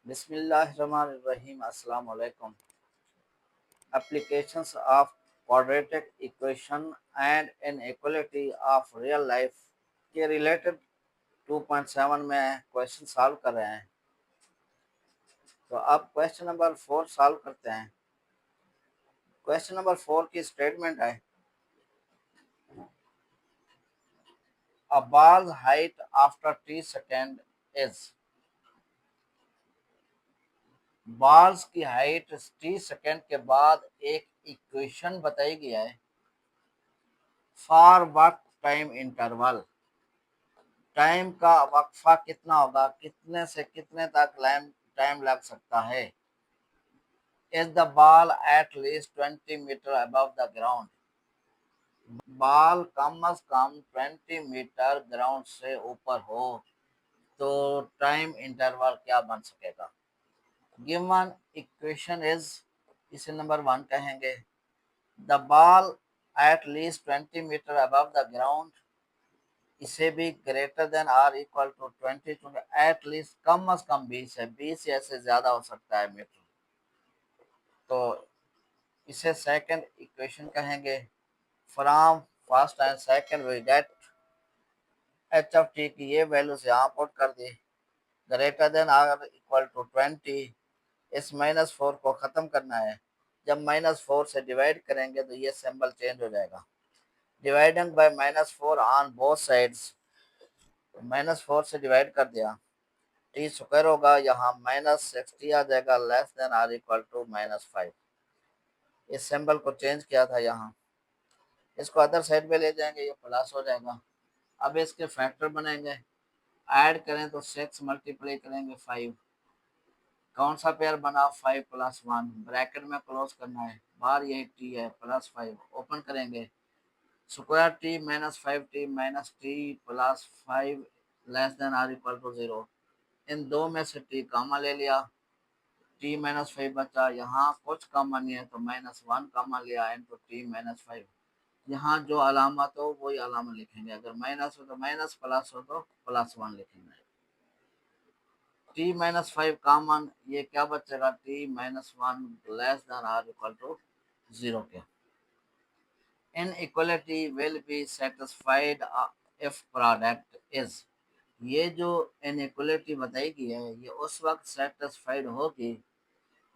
बिस्मिल्लाहिर्रहमानिर्रहीम अस्सलाम वालेकुम। Applications of quadratic equation and inequality of real life के रिलेटेड 2.7 में क्वेश्चन सॉल्व कर रहे हैं। तो अब क्वेश्चन नंबर 4 सॉल्व करते हैं। क्वेश्चन नंबर 4 की स्टेटमेंट है, a ball's height after t second is। Balls की हाइट टी सेकेंड के बाद एक इक्वेशन बताई गया है। For what time interval, time का वक्फा कितना होगा, कितने से कितने तक टाइम लग सकता है। Is the ball at least 20 meter above the ground, ball कम अज कम 20 मीटर ग्राउंड से ऊपर हो तो टाइम इंटरवल क्या बन सकेगा। गिवन इक्वेशन इज, इसे नंबर 1 कहेंगे। The ball at least 20 meter above the ground, इसे भी greater than or equal to 20, चूंकि एट लीस्ट कम अज कम 20 है, 20 या से ज्यादा हो सकता है मीटर, तो इसे सेकंड इक्वेशन कहेंगे। From first and second we get H of T की ये वैल्यूज यहाँ पुट कर दी, greater than or equal to 20। इस -4 को ख़त्म करना है, जब -4 से डिवाइड करेंगे तो ये सिंबल चेंज हो जाएगा। Dividing by -4 on both sides, -4 से डिवाइड कर दिया, टी स्क्वायर होगा, यहाँ -60 आ जाएगा, less than or equal to -5। इस सिंबल को चेंज किया था यहाँ, इसको अदर साइड पे ले जाएंगे, ये प्लस हो जाएगा। अब इसके फैक्टर बनेंगे, ऐड करें तो 6 मल्टीप्लाई करेंगे 5, कौन सा पेयर बना 5 + 1, ब्रैकेट में क्लोज करना है, बाहर ये टी है, +5 ओपन करेंगे, square T -5t -t + 5 less than or equal to 0। इन दो में से टी कॉमन ले लिया, टी -5 बचा, यहाँ कुछ कॉमन नहीं है तो -1 कॉमन लिया इंटू टी -5। यहाँ जो अलामत हो वही अलामत लिखेंगे, अगर माइनस हो तो माइनस, प्लस हो तो +1 लिखेंगे। टी -5 कॉमन, ये क्या बचेगा, T -1 less than or equal to 0 के। inequality will be satisfied if product is, ये जो inequality बताई गई है ये उस वक्त सेटिस्फाइड होगी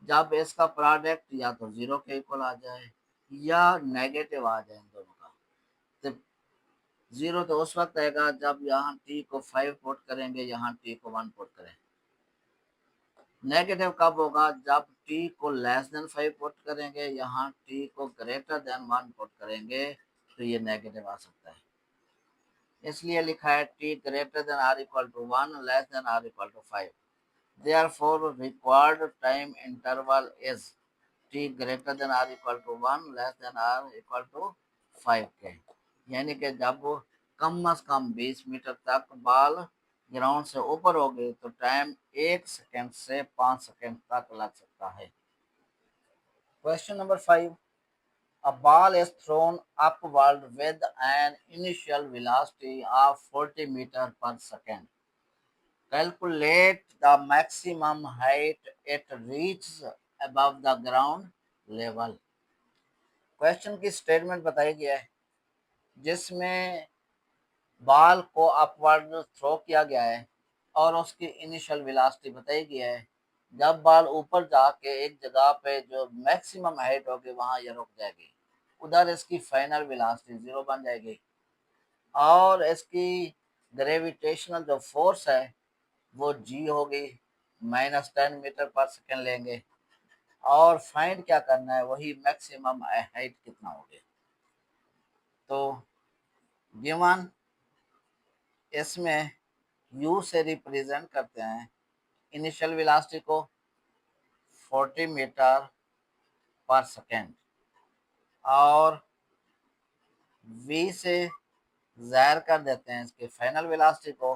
जब इसका प्रोडक्ट या तो 0 के इक्वल आ जाए या नेगेटिव आ जाए दोनों का। तो 0 तो उस वक्त आएगा जब यहाँ t को 5 पुट करेंगे, यहाँ t को 1 पुट करें। नेगेटिव कब होगा, जब t को लेस देन 5 पुट करेंगे, यहाँ t को ग्रेटर देन 1 पुट करेंगे तो ये नेगेटिव आ सकता है। इसलिए लिखा है t greater than or equal to 1 less than or equal to 5। Therefore required time interval is t greater than or equal to 1 less than or equal to 5 के, यानी कि जब कम अज कम 20 मीटर तक बॉल ग्राउंड से ऊपर हो गई तो टाइम 1 सेकेंड से 5 सेकेंड तक लग सकता है। Question number 5, a ball is thrown upward with an initial velocity of 40 meter per second. Calculate the maximum height it reaches above the ground level। Question की स्टेटमेंट बताई गया है जिसमें बॉल को अपवर्ड थ्रो किया गया है और उसकी इनिशियल वेलोसिटी बताई गई है। जब बॉल ऊपर जाके एक जगह पे जो मैक्सिमम हाइट होगी वहां ये रुक जाएगी, उधर इसकी फाइनल वेलोसिटी 0 बन जाएगी और इसकी ग्रेविटेशनल जो फोर्स है वो जी होगी, -10 मीटर पर सेकेंड लेंगे और फाइंड क्या करना है, वही मैक्सिमम हाइट कितना होगी। तो गिवन इसमें u से रिप्रेजेंट करते हैं इनिशियल वेलोसिटी को 40 मीटर पर सेकेंड और v से ज़ाहिर कर देते हैं इसके फाइनल वेलोसिटी को,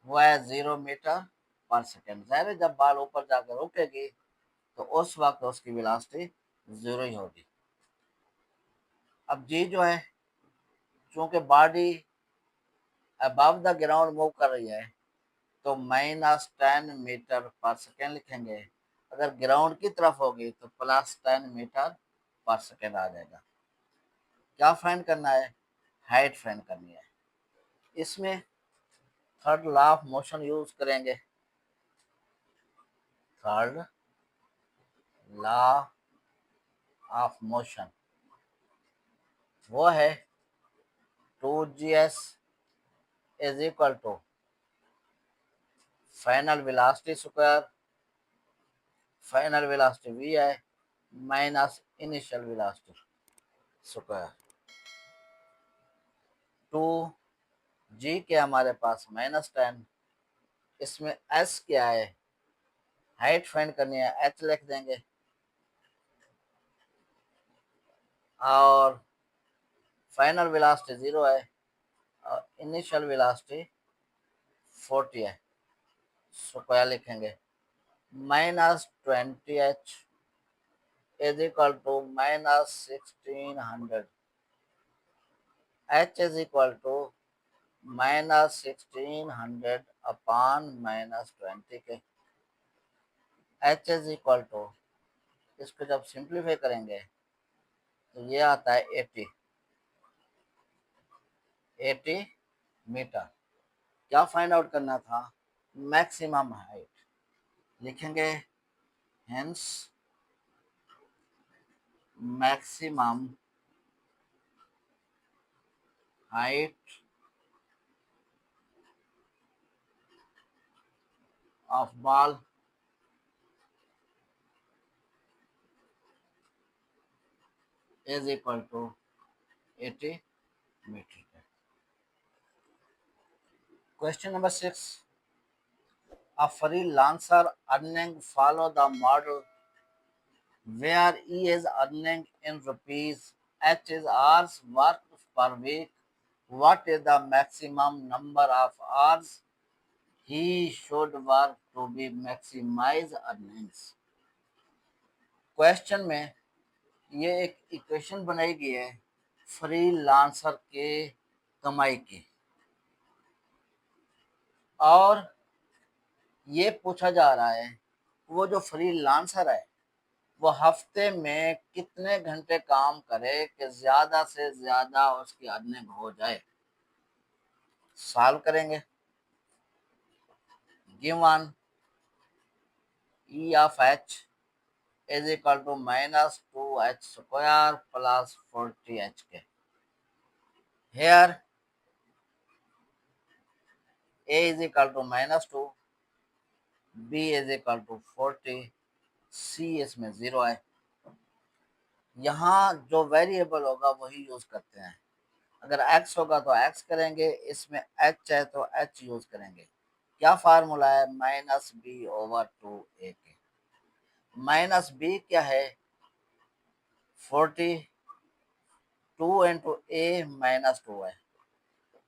वो है 0 मीटर पर सेकेंड। ज़ाहिर है जब बॉल ऊपर जाकर रुकेगी तो उस वक्त उसकी वेलोसिटी 0 ही होगी। अब जी जो है, चूंकि body above the ground move कर रही है तो -10 मीटर पर सेकेंड लिखेंगे। अगर ग्राउंड की तरफ होगी तो +10 मीटर पर सेकेंड आ जाएगा। क्या फाइंड करना है? हाइट फाइंड करनी है। इसमें third law of motion use करेंगे। थर्ड लॉ ऑफ मोशन वो है 2gs is equal to final velocity square, final velocity v है, minus initial velocity square. 2g के हमारे पास -10, इसमें s क्या है? हाइट फाइंड करनी है, h लिख देंगे। और फाइनल वेलोसिटी 0 है और इनिशियल वेलोसिटी 40 है, स्क्वायर लिखेंगे। -20h is equal to -1600, h is equal to -1600 upon -20 के। h इज इक्वल टू, इसको जब सिंप्लीफाई करेंगे तो ये आता है 80 मीटर। क्या फाइंड आउट करना था? मैक्सिमम हाइट लिखेंगे। Hence maximum height of ball is equal to 80 meter. Question number 6. A freelancer earning follow the model where E is earning in rupees, H is hours worked per week. What is the maximum number of hours he should work to be maximize earnings? Question में ये एक equation बनाई गई है freelancer के कमाई की, और ये पूछा जा रहा है वो जो फ्रीलांसर है वो हफ्ते में कितने घंटे काम करे कि ज्यादा से ज्यादा उसकी अर्निंग हो जाए। सॉल्व करेंगे। Given E of H is equal to -2h square plus 40h. Here A is equal to -2, B is equal to 40, C इसमें 0 है। यहाँ जो वेरिएबल होगा वही यूज करते हैं। अगर x होगा तो x करेंगे, इसमें h है तो h यूज करेंगे। क्या फार्मूला है? -b/2a के। -b क्या है? 42 इंटू a -2 है,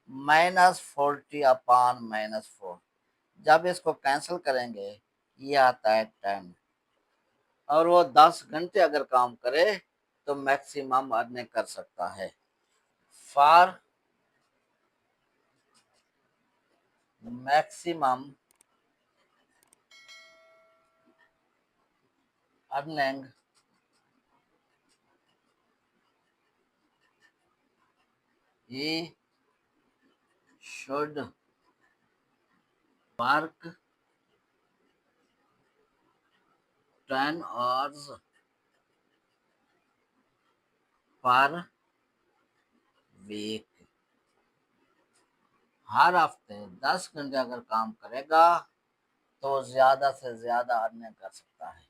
-40 अपॉन -4। जब इसको कैंसिल करेंगे ये आता है 10, और वो 10 घंटे अगर काम करे तो मैक्सिमम अर्निंग कर सकता है। For maximum earning he should work 10 hours per week. हर हफ्ते 10 घंटे अगर काम करेगा तो ज्यादा से ज्यादा अर्निंग कर सकता है।